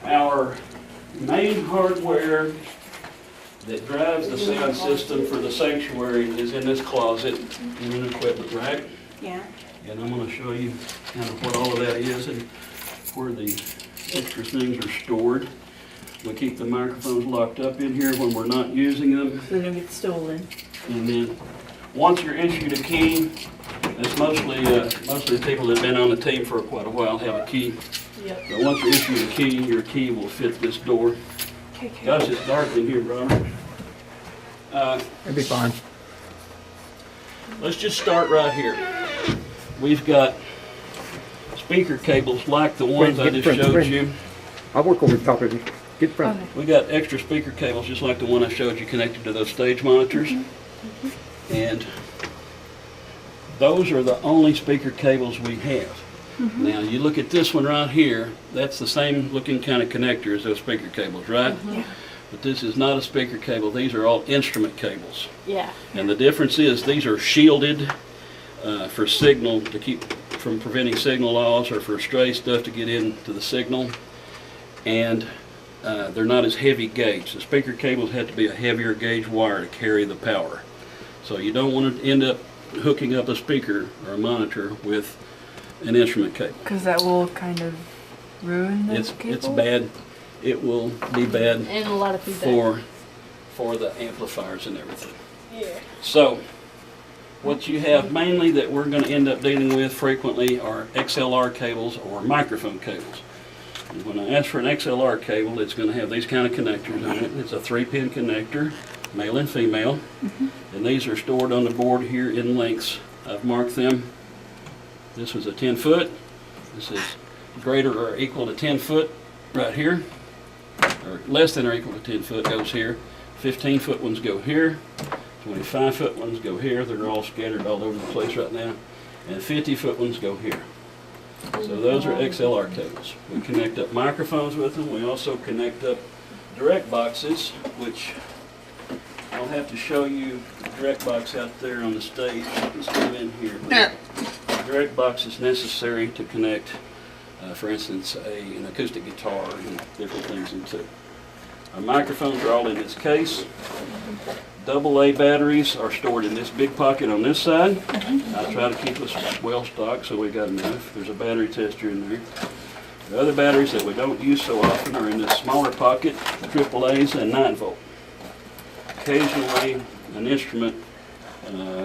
Our main hardware that drives the sound system for the sanctuary is in this closet in an equipment rack. Yeah. And I'm going to show you kind of what all of that is and where the extra things are stored. We keep the microphones locked up in here when we're not using them. So they don't get stolen. And then, once you're issued a key, it's mostly the people that have been on the team for quite a while have a key. Yep. But once you're issued a key, your key will fit this door. Okay. Gosh, it's dark in here, Robert. It'll be fine. Let's just start right here. We've got speaker cables like the ones I just showed you. I'll work over the top of you. Get in front. Okay. We got extra speaker cables just like the one I showed you connected to those stage monitors. And those are the only speaker cables we have. Now you look at this one right here, that's the same looking kind of connector as those speaker cables, right? Yeah. But this is not a speaker cable, these are all instrument cables. Yeah. And the difference is these are shielded for signal to keep from preventing signal loss or for stray stuff to get into the signal. And they're not as heavy gauge. The speaker cables have to be a heavier gauge wire to carry the power. So you don't want to end up hooking up a speaker or a monitor with an instrument cable. Because that will kind of ruin the cable? It's bad. It will be bad And a lot of feedback. for the amplifiers and everything. Yeah. So what you have mainly that we're going to end up dealing with frequently are XLR cables or microphone cables. And when I ask for an XLR cable, it's going to have these kind of connectors on it. It's a 3-pin connector, male and female. And these are stored on the board here in lengths. I've marked them. This was a 10-foot. This is greater or equal to 10 foot right here. Or less than or equal to 10 foot goes here. 15-foot ones go here. 25-foot ones go here. They're all scattered all over the place right now. And 50-foot ones go here. So those are XLR cables. We connect up microphones with them. We also connect up direct boxes, which I'll have to show you the direct box out there on the stage. Let's go in here. The direct box is necessary to connect, for instance, an acoustic guitar and different things into. Our microphones are all in this case. AA batteries are stored in this big pocket on this side. I try to keep us well stocked so we got enough. There's a battery tester in there. The other batteries that we don't use so often are in this smaller pocket, AAAs and 9-volt. Occasionally, an instrument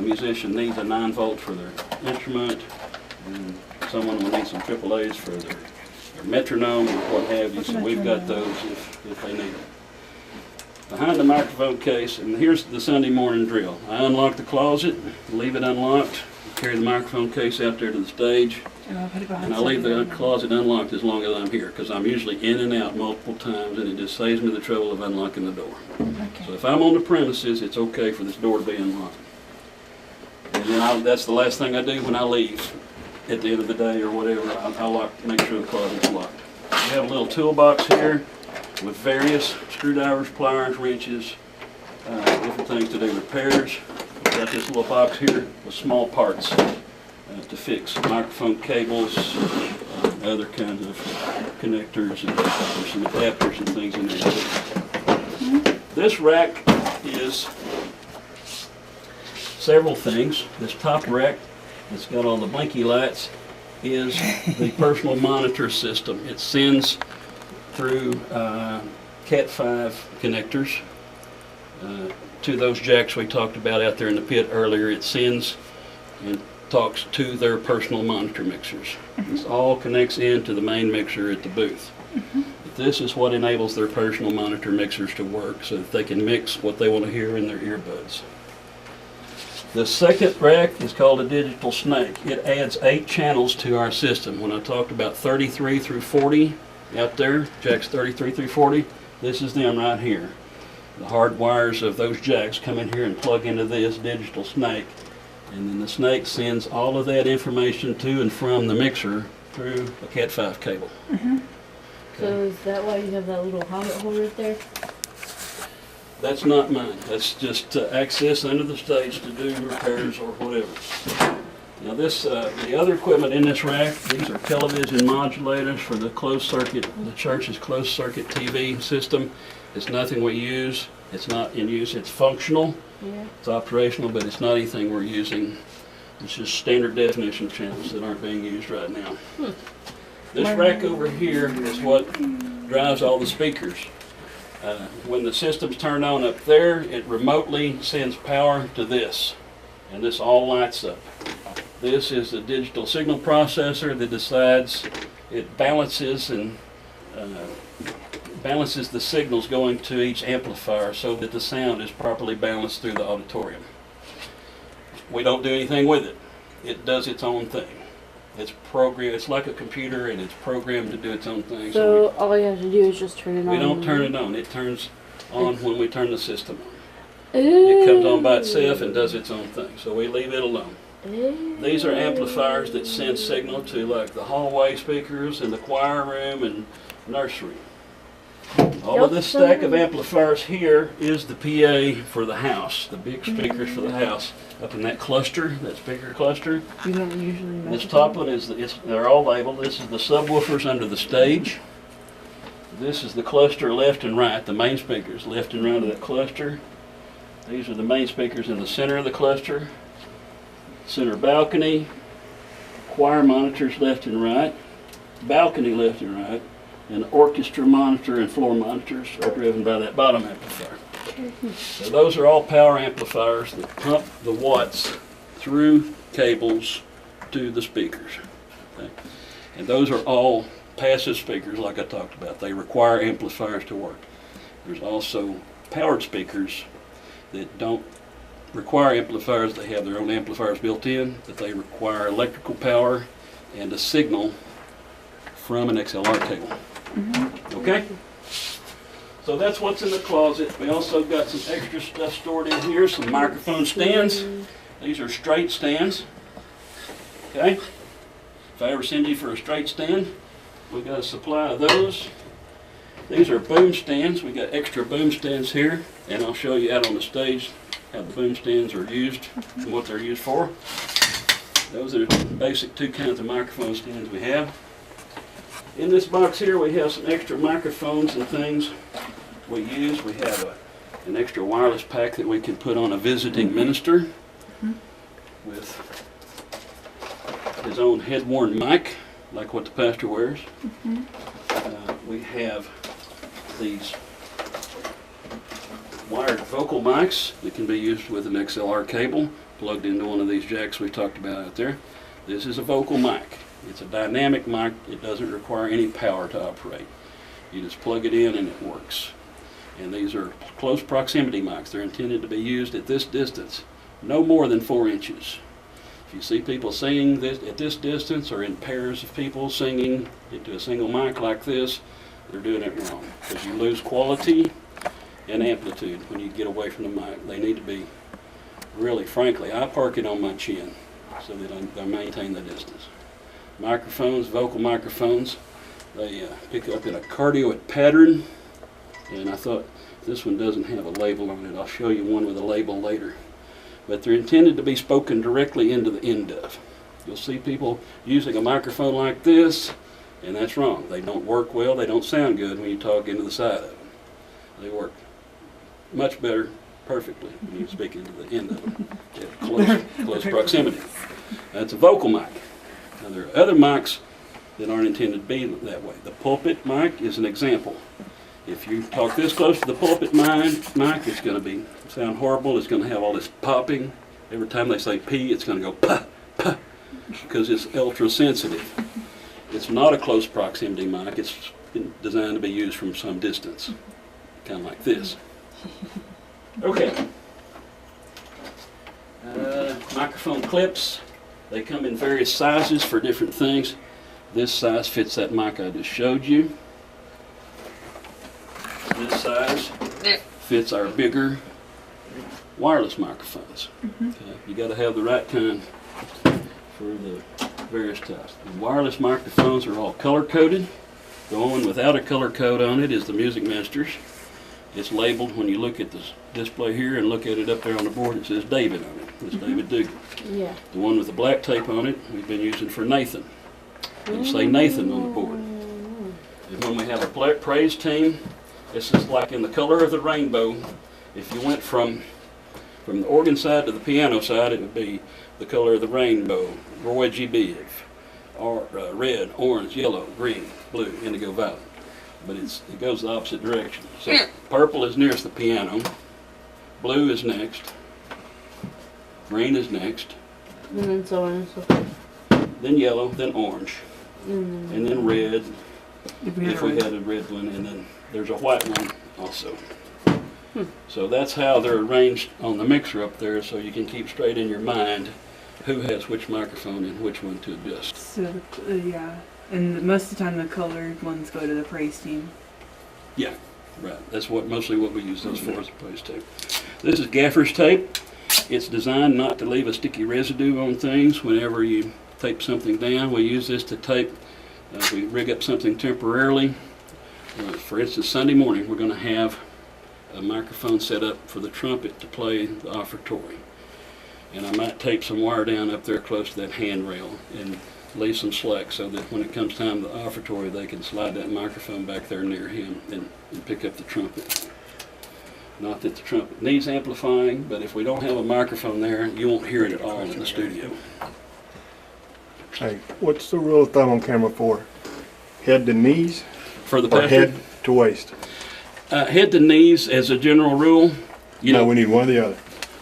musician needs a 9-volt for their instrument, and someone will need some AAAs for their metronome or what have you, so we've got those if they need them. Behind the microphone case, and here's the Sunday morning drill. I unlock the closet, leave it unlocked, carry the microphone case out there to the stage, and I leave the closet unlocked as long as I'm here, because I'm usually in and out multiple times, and it just saves me the trouble of unlocking the door. So if I'm on the premises, it's okay for this door to be unlocked. And then that's the last thing I do when I leave at the end of the day or whatever. I'll make sure the closet's locked. We have a little toolbox here with various screwdrivers, pliers, wrenches, different things to do repairs. We've got this little box here with small parts to fix microphone cables, other kinds of connectors, and there's some adapters and things in there. This rack is several things. This top rack that's got all the blinky lights is the personal monitor system. It sends through Cat5 connectors to those jacks we talked about out there in the pit earlier. It sends and talks to their personal monitor mixers. This all connects into the main mixer at the booth. This is what enables their personal monitor mixers to work so that they can mix what they want to hear in their earbuds. The second rack is called a digital snake. It adds 8 channels to our system. When I talked about 33 through 40 out there, jacks 33 through 40, this is them right here. The hard wires of those jacks come in here and plug into this digital snake. And then the snake sends all of that information to and from the mixer through a Cat5 cable. So is that why you have that little hobbit hole right there? That's not mine. That's just access under the stage to do repairs or whatever. Now this, the other equipment in this rack, these are television modulators for the the church's closed circuit TV system. It's nothing we use. It's not in use. It's functional. Yeah. It's operational, but it's not anything we're using. It's just standard definition channels that aren't being used right now. This rack over here is what drives all the speakers. When the system's turned on up there, it remotely sends power to this, and this all lights up. This is the digital signal processor that decides, it balances and balances the signals going to each amplifier so that the sound is properly balanced through the auditorium. We don't do anything with it. It does its own thing. It's programmed. It's like a computer, and it's programmed to do its own thing. So all you have to do is just turn it on. We don't turn it on. It turns on when we turn the system on. It comes on by itself and does its own thing. So we leave it alone. These are amplifiers that send signal to like the hallway speakers in the choir room and nursery. All of this stack of amplifiers here is the PA for the house, the big speakers for the house. Up in that cluster, that speaker cluster. You don't usually This top one is, they're all labeled. This is the subwoofers under the stage. This is the cluster left and right, the main speakers left and right of that cluster. These are the main speakers in the center of the cluster. Center balcony, choir monitors left and right, balcony left and right, and orchestra monitor and floor monitors are driven by that bottom amplifier. So those are all power amplifiers that pump the watts through cables to the speakers. Okay? And those are all passive speakers like I talked about. They require amplifiers to work. There's also powered speakers that don't require amplifiers. They have their own amplifiers built in, but they require electrical power and a signal from an XLR cable. Okay? So that's what's in the closet. We also got some extra stuff stored in here, some microphone stands. These are straight stands. Okay? If I ever send you for a straight stand, we got a supply of those. These are boom stands. We got extra boom stands here, and I'll show you out on the stage how the boom stands are used and what they're used for. Those are the basic two kinds of microphone stands we have. In this box here we have some extra microphones and things we use. We have an extra wireless pack that we can put on a visiting minister with his own head-worn mic, like what the pastor wears. We have these wired vocal mics that can be used with an XLR cable plugged into one of these jacks we talked about out there. This is a vocal mic. It's a dynamic mic. It doesn't require any power to operate. You just plug it in and it works. And these are close proximity mics. They're intended to be used at this distance, no more than 4 inches. If you see people singing this at this distance or in pairs of people singing into a single mic like this, they're doing it wrong because you lose quality and amplitude when you get away from the mic. They need to be, really frankly, I park it on my chin so that I maintain the distance. Microphones, vocal microphones, they pick up in a cardioid pattern, and I thought this one doesn't have a label on it. I'll show you one with a label later. But they're intended to be spoken directly into the end of. You'll see people using a microphone like this, and that's wrong. They don't work well, they don't sound good when you talk into the side of them. They work much better, perfectly, when you speak into the end of them at close proximity. That's a vocal mic. Now there are other mics that aren't intended to be that way. The pulpit mic is an example. If you talk this close to the pulpit mic, it's going to sound horrible. It's going to have all this popping. Every time they say P, it's going to go pa, pa, because it's ultra sensitive. It's not a close proximity mic. It's designed to be used from some distance, kind of like this. Okay. Microphone clips. They come in various sizes for different things. This size fits that mic I just showed you. This size fits our bigger wireless microphones. Okay. You got to have the right kind for the various types. The wireless microphones are all color coded. The one without a color code on it is the Music Masters. It's labeled when you look at this display here and look at it up there on the board, it says David on it. It's David Dugan. Yeah. The one with the black tape on it, we've been using for Nathan. It'll say Nathan on the board. And when we have a praise team, this is like in the color of the rainbow. If you went from the organ side to the piano side, it would be the color of the rainbow. Roy G. Biv. Red, orange, yellow, green, blue, indigo, violet. But it goes the opposite direction. So purple is nearest the piano. Blue is next. Green is next. And then so on and so forth. Then yellow, then orange, and then red, If we if we had a red one, and then there's a white one also. So that's how they're arranged on the mixer up there, so you can keep straight in your mind who has which microphone and which one to adjust. So, yeah. And most of the time the colored ones go to the praise team. Yeah, right. That's mostly what we use those for as praise tape. This is gaffer's tape. It's designed not to leave a sticky residue on things whenever you tape something down. We use this to tape, we rig up something temporarily. For instance, Sunday morning we're going to have a microphone set up for the trumpet to play the offertory. And I might tape some wire down up there close to that handrail and leave some slack so that when it comes time to the offertory they can slide that microphone back there near him and pick up the trumpet. Not that the trumpet needs amplifying, but if we don't have a microphone there, you won't hear it at all in the studio. Hey, what's the rule of thumb on camera 4? Head to knees For the or pastor, head to waist? head to knees as a general rule. You No, know, we need one or the other.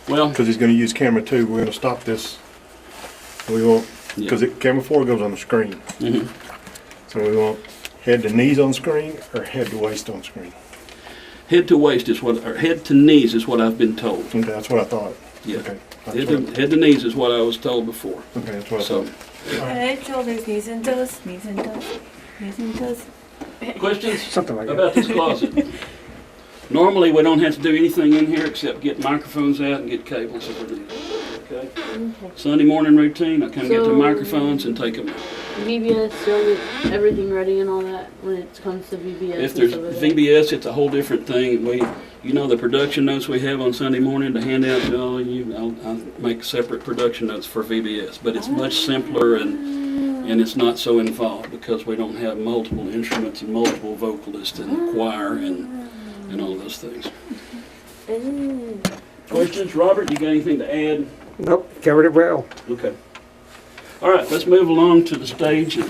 well, Because he's going to use camera 2. We're going to stop this. We won't, because camera 4 goes on the screen. mhm. So we want head to knees on screen or head to waist on screen. Head to waist is what, or head to knees is what I've been told. Okay, that's what I thought. Yeah. Okay, that's Head to knees is what I was told before. okay, that's what I So, thought. Head, shoulders, knees and toes, knees and toes, knees and toes. questions Something like about that. this closet? Normally, we don't have to do anything in here except get microphones out and get cables if we need it. Okay? Okay. Sunday morning routine, I come get the So- microphones and take them out. VBS, still get everything ready and all that when it comes to VBS. If there's and stuff like that. VBS, it's a whole different thing. You know the production notes we have on Sunday morning to hand out to all of you, I'll make separate production notes for VBS, but it's much simpler and it's not so involved because we don't have multiple instruments and multiple vocalists and choir and all those things. Questions, Robert? You got anything to add? Nope, covered it well. Okay. All right, let's move along to the stage and